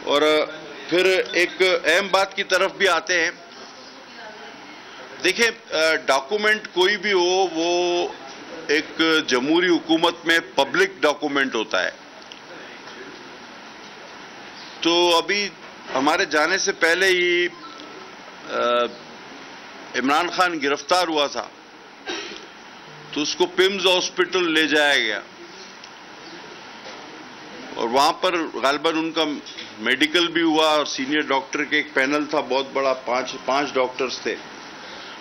اور پھر ایک اہم بات کی طرف بھی آتے ہیں. دیکھیں ڈاکومنٹ کوئی بھی ہو وہ ایک جمہوری حکومت میں پبلک ڈاکومنٹ ہوتا ہے. تو ابھی ہمارے جانے سے پہلے ہی عمران خان گرفتار ہوا تھا تو اس کو پمز ہاسپٹل لے جایا گیا اور وہاں پر غالباً ان کا میڈیکل بھی ہوا اور سینئر ڈاکٹر کے ایک پینل تھا بہت بڑا, پانچ ڈاکٹرز تھے,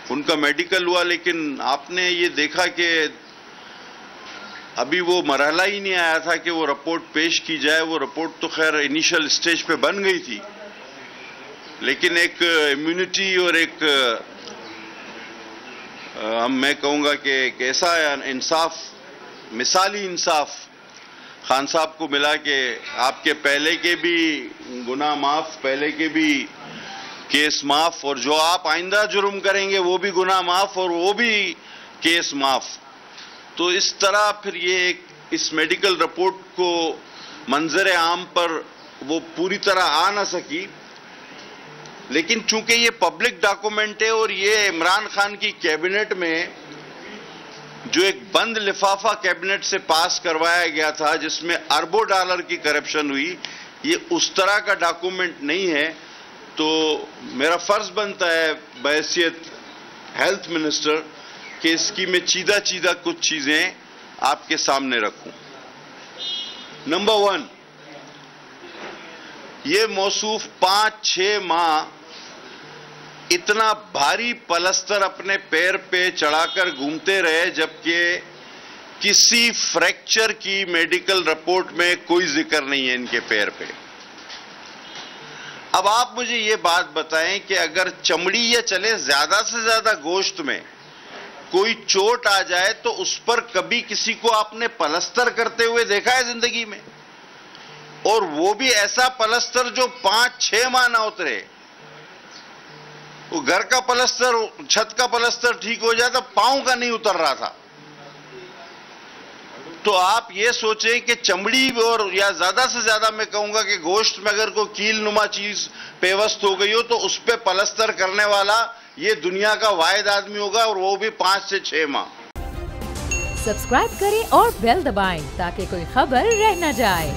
ان کا میڈیکل ہوا. لیکن آپ نے یہ دیکھا کہ ابھی وہ مرحلہ ہی نہیں آیا تھا کہ وہ رپورٹ پیش کی جائے. وہ رپورٹ تو خیر انیشل سٹیج پہ بن گئی تھی, لیکن ایک امیونٹی اور ایک میں کہوں گا کہ ایک ایسا انصاف, مثالی انصاف خان صاحب کو ملا کہ آپ کے پہلے کے بھی گناہ معاف, پہلے کے بھی کیس معاف, اور جو آپ آئندہ جرم کریں گے وہ بھی گناہ معاف اور وہ بھی کیس معاف. تو اس طرح پھر یہ اس میڈیکل رپورٹ کو منظر عام پر وہ پوری طرح آ نہ سکی, لیکن چونکہ یہ پبلک ڈاکومنٹ ہے اور یہ عمران خان کی کیبنٹ میں جو ایک بند لفافہ کیبنٹ سے پاس کروایا گیا تھا جس میں اربوں ڈالر کی کرپشن ہوئی, یہ اس طرح کا ڈاکومنٹ نہیں ہے. تو میرا فرض بنتا ہے بحیثیت ہیلتھ منسٹر کہ اس کی میں چیدہ کچھ چیزیں آپ کے سامنے رکھوں. نمبر 1, یہ موصوف 5-6 ماہ اتنا بھاری پلستر اپنے پیر پہ چڑھا کر گھومتے رہے جبکہ کسی فریکچر کی میڈیکل رپورٹ میں کوئی ذکر نہیں ہے ان کے پیر پہ. اب آپ مجھے یہ بات بتائیں کہ اگر چمڑی یا چلے زیادہ سے زیادہ گوشت میں کوئی چوٹ آ جائے تو اس پر کبھی کسی کو آپ نے پلستر کرتے ہوئے دیکھا ہے زندگی میں؟ اور وہ بھی ایسا پلستر جو 5-6 ماہ نہ اترے. وہ گھر کا پلستر, چھت کا پلستر ٹھیک ہو جاتا, پاؤں کا نہیں اتر رہا تھا. تو آپ یہ سوچیں کہ چمڑی اور یا زیادہ سے زیادہ میں کہوں گا کہ گوشت میں اگر کوئی کیل نما چیز پیوست ہو گئی ہو تو اس پہ پلستر کرنے والا یہ دنیا کا واحد آدمی ہوگا, اور وہ بھی 5 سے 6 ماہ. سبسکرائب کریں اور بیل دبائیں تاکہ کوئی خبر رہ نہ جائے.